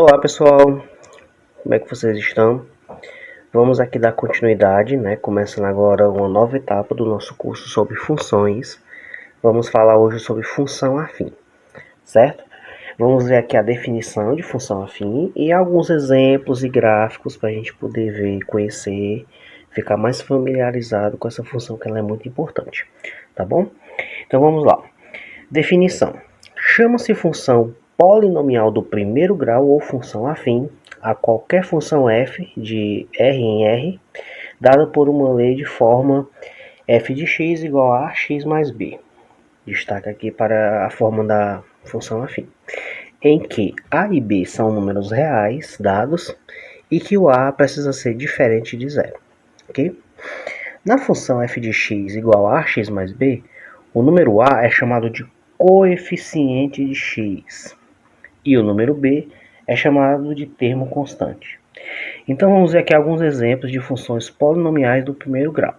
Olá pessoal, como é que vocês estão? Vamos aqui dar continuidade, né? Começando agora uma nova etapa do nosso curso sobre funções. Vamos falar hoje sobre função afim, certo? Vamos ver aqui a definição de função afim e alguns exemplos e gráficos para a gente poder ver, conhecer, ficar mais familiarizado com essa função que ela é muito importante, tá bom? Então vamos lá. Definição: chama-se função polinomial do primeiro grau ou função afim a qualquer função f de R em R, dada por uma lei de forma f de x igual a x mais b. Destaca aqui para a forma da função afim, em que a e b são números reais dados e que o a precisa ser diferente de zero. Ok? Na função f de x igual a x mais b, o número a é chamado de coeficiente de x e o número b é chamado de termo constante. Então vamos ver aqui alguns exemplos de funções polinomiais do primeiro grau.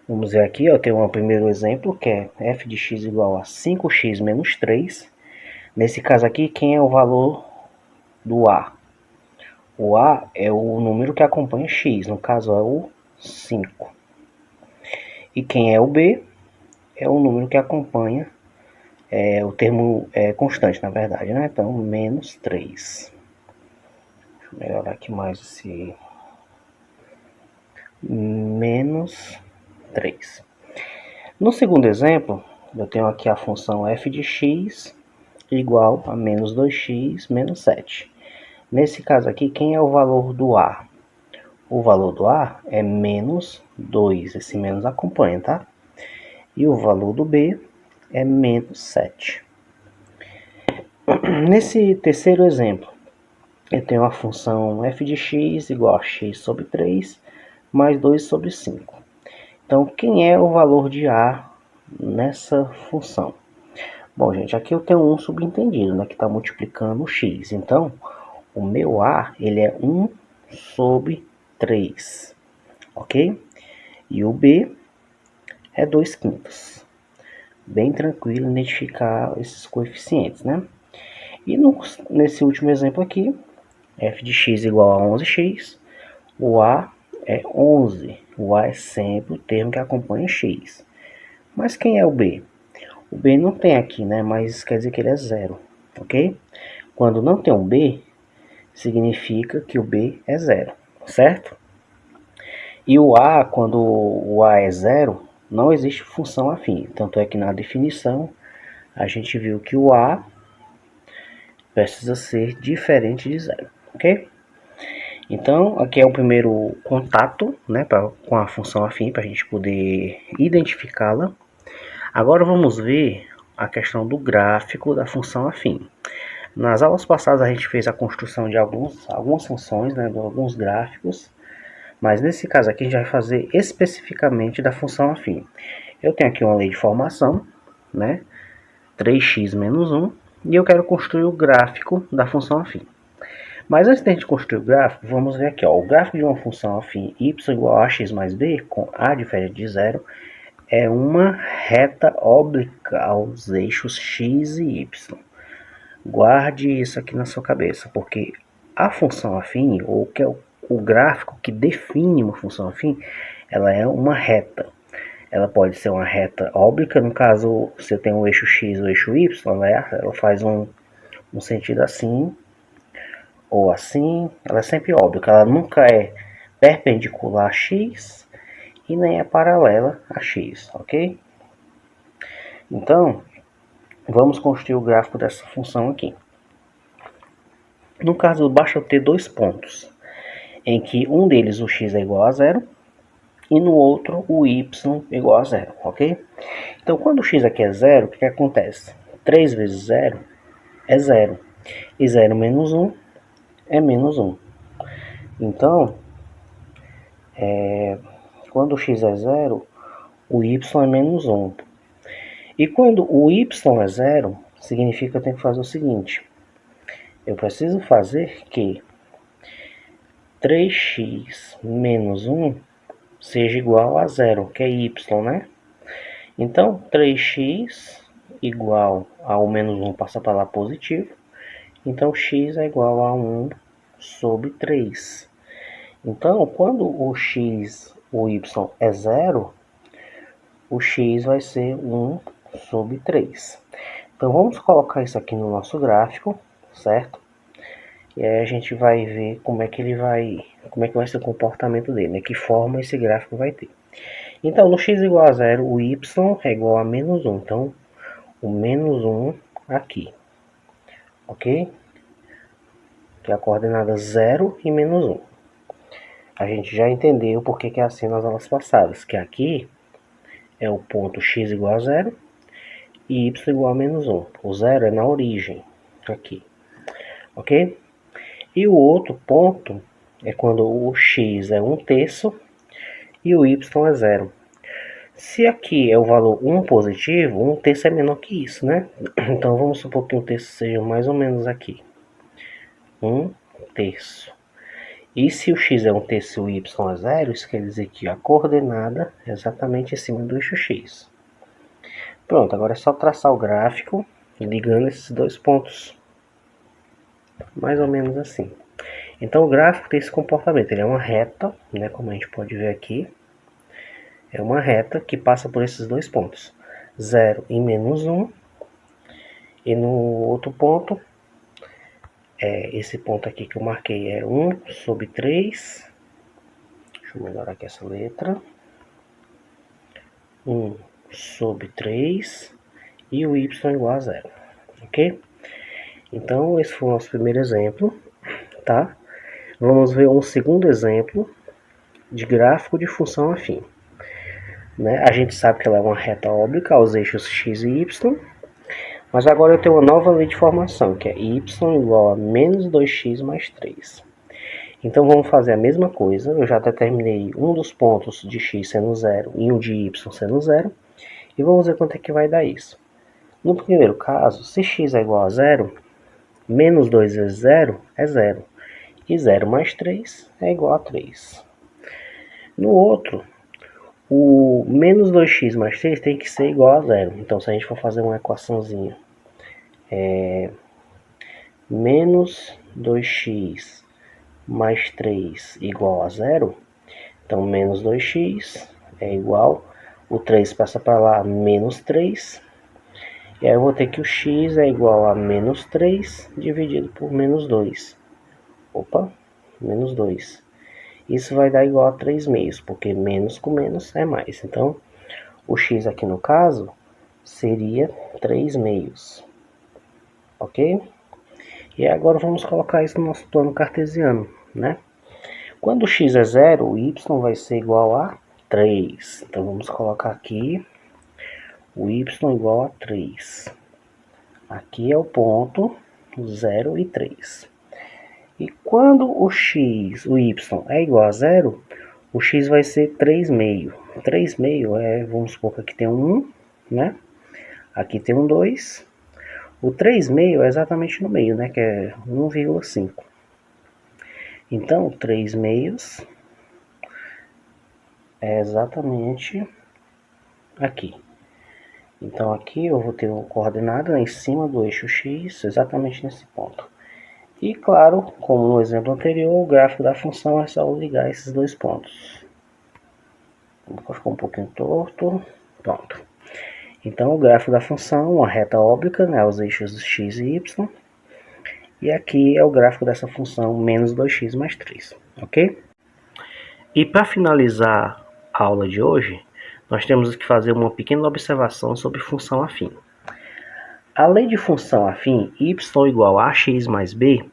Vamos ver aqui, eu tenho um primeiro exemplo que é f de x igual a 5x menos 3. Nesse caso aqui, quem é o valor do a? O a é o número que acompanha x, no caso é o 5. E quem é o b? É o número que acompanha o termo constante, na verdade, né? Então, menos 3. Deixa eu melhorar aqui mais esse menos 3. No segundo exemplo, eu tenho aqui a função f de x igual a menos 2x menos 7. Nesse caso aqui, quem é o valor do a? O valor do a é menos 2. Esse menos acompanha, tá? E o valor do b é menos 7. Nesse terceiro exemplo, eu tenho a função f de x igual a x sobre 3 mais 2 sobre 5. Então, quem é o valor de a nessa função? Bom, gente, aqui eu tenho um subentendido, né, que está multiplicando o x. Então, o meu a ele é 1 sobre 3, ok? E o b é 2 quintos. Bem tranquilo identificar esses coeficientes, né? E nesse último exemplo aqui, f de x igual a 11x, o a é 11. O a é sempre o termo que acompanha x. Mas quem é o b? O b não tem aqui, né? Mas quer dizer que ele é zero, ok? Quando não tem um b, significa que o b é zero, certo? E o a, quando o a é zero, não existe função afim. Tanto é que na definição a gente viu que o a precisa ser diferente de zero, ok? Então, aqui é o primeiro contato, né, com a função afim, para a gente poder identificá-la. Agora vamos ver a questão do gráfico da função afim. Nas aulas passadas a gente fez a construção de algumas funções, né, de alguns gráficos, mas nesse caso aqui a gente vai fazer especificamente da função afim. Eu tenho aqui uma lei de formação, né, 3x menos 1, e eu quero construir o gráfico da função afim. Mas antes de a gente construir o gráfico, vamos ver aqui, ó, o gráfico de uma função afim y igual a x mais b, com a diferente de zero, é uma reta oblíqua aos eixos x e y. Guarde isso aqui na sua cabeça, porque a função afim, ou que é o gráfico que define uma função afim, ela é uma reta. Ela pode ser uma reta oblíqua, no caso, se eu tenho o eixo x ou o eixo y, ela faz um sentido assim, ou assim, ela é sempre oblíqua, ela nunca é perpendicular a x e nem é paralela a x, ok? Então, vamos construir o gráfico dessa função aqui. No caso, basta eu ter dois pontos, em que um deles o x é igual a zero e no outro o y é igual a zero, ok? Então, quando o x aqui é zero, o que acontece? 3 vezes 0 é 0, e 0 menos 1 é menos 1. Então, quando o x é 0, o y é menos 1. E quando o y é 0, significa que eu tenho que fazer o seguinte. Eu preciso fazer que 3x menos 1 seja igual a 0, que é y, né? Então, 3x igual ao menos 1 passa para lá positivo. Então, x é igual a 1 sobre 3. Então, quando o x, o y é 0, o x vai ser 1 sobre 3. Então, vamos colocar isso aqui no nosso gráfico, certo? E aí a gente vai ver como é que vai ser o comportamento dele, né? Que forma esse gráfico vai ter. Então, no x igual a 0, o y é igual a menos 1. Então, o menos 1 aqui, ok? Que é a coordenada 0 e menos 1. A gente já entendeu porque que é assim nas aulas passadas, que aqui é o ponto x igual a 0 e y igual a menos 1. O 0 é na origem, aqui, ok? E o outro ponto é quando o x é 1/3 e o y é 0. Se aqui é o valor 1 positivo, 1/3 é menor que isso, né? Então vamos supor que 1/3 seja mais ou menos aqui. 1/3. E se o x é 1/3 e o y é 0, isso quer dizer que a coordenada é exatamente em cima do eixo x. Pronto, agora é só traçar o gráfico ligando esses dois pontos. Mais ou menos assim. Então o gráfico tem esse comportamento, ele é uma reta, né, como a gente pode ver aqui. É uma reta que passa por esses dois pontos, 0 e menos 1. E no outro ponto, esse ponto aqui que eu marquei é 1 sobre 3. Deixa eu melhorar aqui essa letra. 1 sobre 3 e o y igual a 0, ok? Então, esse foi o nosso primeiro exemplo, tá? Vamos ver um segundo exemplo de gráfico de função afim. Né? A gente sabe que ela é uma reta óblica aos eixos x e y, mas agora eu tenho uma nova lei de formação, que é y igual a menos 2x mais 3. Então vamos fazer a mesma coisa, eu já determinei um dos pontos de x sendo 0 e um de y sendo 0, e vamos ver quanto é que vai dar isso. No primeiro caso, se x é igual a 0, menos 2 vezes 0 é 0, e 0 mais 3 é igual a 3. No outro, o menos 2x mais 3 tem que ser igual a 0. Então, se a gente for fazer uma equaçãozinha, menos 2x mais 3 igual a 0, então menos 2x é igual, o 3 passa para lá, menos 3, e aí eu vou ter que o x é igual a menos 3 dividido por menos 2. Opa, menos 2. Isso vai dar igual a 3 meios, porque menos com menos é mais. Então, o x aqui no caso seria 3 meios. Ok? E agora vamos colocar isso no nosso plano cartesiano, né? Quando o x é 0, o y vai ser igual a 3. Então vamos colocar aqui o y igual a 3. Aqui é o ponto 0 e 3. E quando o x, o y é igual a 0, o x vai ser 3 meio. 3 meio é, vamos supor que aqui tem um 1, né? Aqui tem um 2. O 3 meio é exatamente no meio, né? Que é 1,5. Então, 3 meios é exatamente aqui. Então, aqui eu vou ter uma coordenada em cima do eixo x, exatamente nesse ponto. E, claro, como no exemplo anterior, o gráfico da função é só ligar esses dois pontos. Ficou um pouquinho torto. Pronto. Então, o gráfico da função, uma reta óblica, né, os eixos x e y. E aqui é o gráfico dessa função menos 2x mais 3, ok? E para finalizar a aula de hoje, nós temos que fazer uma pequena observação sobre função afim. A lei de função afim, y igual a ax mais b,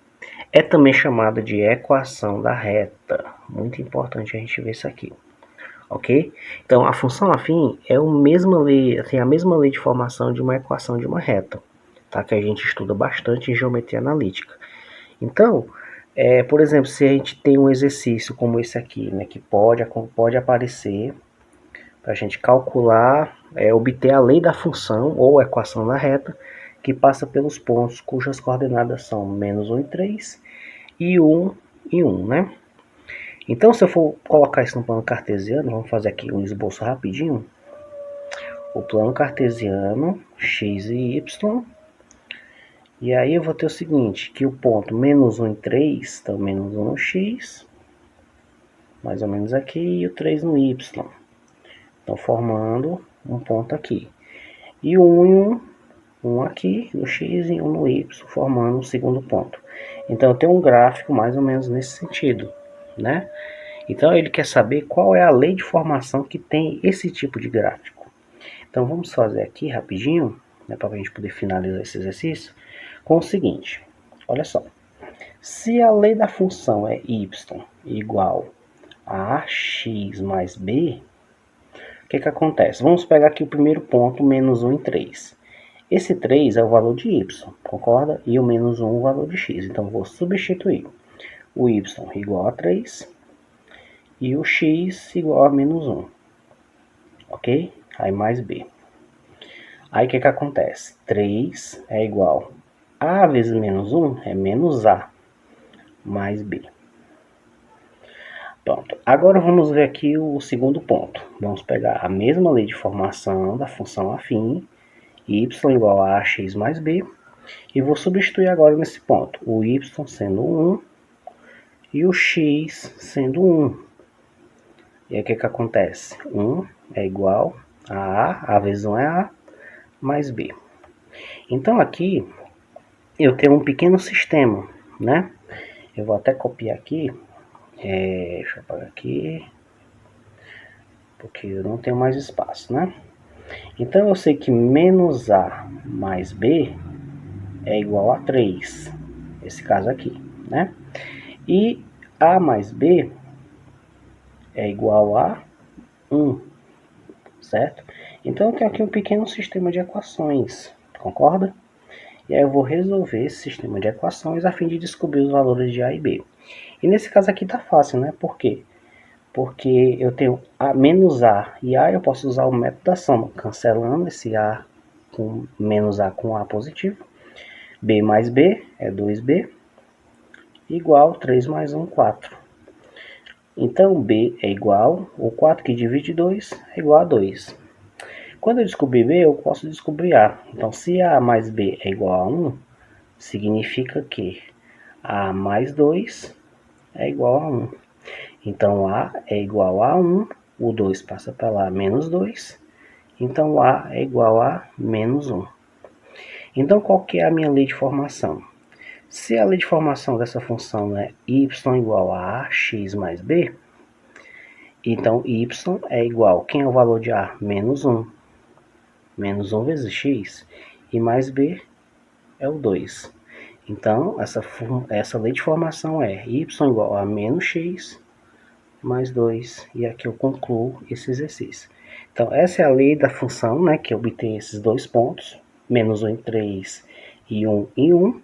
é também chamada de equação da reta. Muito importante a gente ver isso aqui. Ok? Então, a função afim é tem a mesma lei de formação de uma equação de uma reta, tá? Que a gente estuda bastante em geometria analítica. Então, por exemplo, se a gente tem um exercício como esse aqui, né, que pode aparecer, para a gente calcular, obter a lei da função ou equação da reta, que passa pelos pontos cujas coordenadas são menos 1 e 3 e 1 e 1, né? Então, se eu for colocar isso no plano cartesiano, vamos fazer aqui um esboço rapidinho. O plano cartesiano, x e y, E aí eu vou ter o seguinte, que o ponto menos 1 em 3, então menos 1 no x, mais ou menos aqui, e o 3 no y. Então formando um ponto aqui. E o 1 em 1 aqui no x e 1 no y, formando um segundo ponto. Então eu tenho um gráfico mais ou menos nesse sentido, né? Então ele quer saber qual é a lei de formação que tem esse tipo de gráfico. Então vamos fazer aqui rapidinho, né, para a gente poder finalizar esse exercício, com o seguinte, olha só. Se a lei da função é y igual a ax mais b, o que acontece? Vamos pegar aqui o primeiro ponto, menos 1 em 3. Esse 3 é o valor de y, concorda? E o menos 1 é o valor de x. Então vou substituir o y igual a 3 e o x igual a menos 1. Ok? Aí mais b. Aí o que acontece? 3 é igual a vezes menos 1 é menos a mais b. Pronto. Agora vamos ver aqui o segundo ponto. Vamos pegar a mesma lei de formação da função afim, y igual a ax mais b, e vou substituir agora nesse ponto, o y sendo 1 e o x sendo 1. E aí o que acontece? 1 é igual a vezes 1 é a, mais b. Então aqui eu tenho um pequeno sistema, né? Eu vou até copiar aqui, deixa eu apagar aqui, porque eu não tenho mais espaço, né? Então eu sei que menos a mais b é igual a 3, esse caso aqui, né? E a mais b é igual a 1, certo? Então eu tenho aqui um pequeno sistema de equações, concorda? E aí eu vou resolver esse sistema de equações a fim de descobrir os valores de a e b. E nesse caso aqui tá fácil, né? Por quê? Porque eu tenho a menos a e a, eu posso usar o método da soma, cancelando esse a com menos a com a positivo. B mais b é 2b, igual 3 mais 1, 4. Então b é igual, o 4 que divide 2 é igual a 2. Quando eu descobrir b, eu posso descobrir a. Então se a mais b é igual a 1, significa que a mais 2 é igual a 1. Então a é igual a 1, o 2 passa para lá, menos 2. Então a é igual a menos 1. Então qual que é a minha lei de formação? Se a lei de formação dessa função é y igual a ax mais b, então y é igual, quem é o valor de a? Menos 1. Menos 1 vezes x, e mais b é o 2. Então, essa lei de formação é y igual a menos x mais 2, e aqui eu concluo esse exercício. Então, essa é a lei da função, né, que obtém esses dois pontos, menos 1 em 3 e 1 em 1.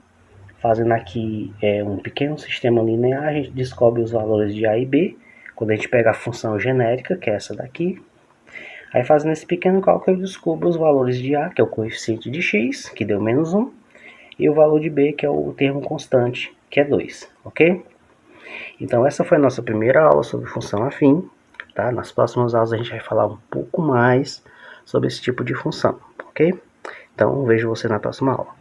Fazendo aqui um pequeno sistema linear, a gente descobre os valores de a e b, quando a gente pega a função genérica, que é essa daqui. Aí fazendo esse pequeno cálculo, eu descubro os valores de a, que é o coeficiente de x, que deu menos 1, e o valor de b, que é o termo constante, que é 2, ok? Então essa foi a nossa primeira aula sobre função afim, tá? Nas próximas aulas a gente vai falar um pouco mais sobre esse tipo de função, ok? Então vejo você na próxima aula.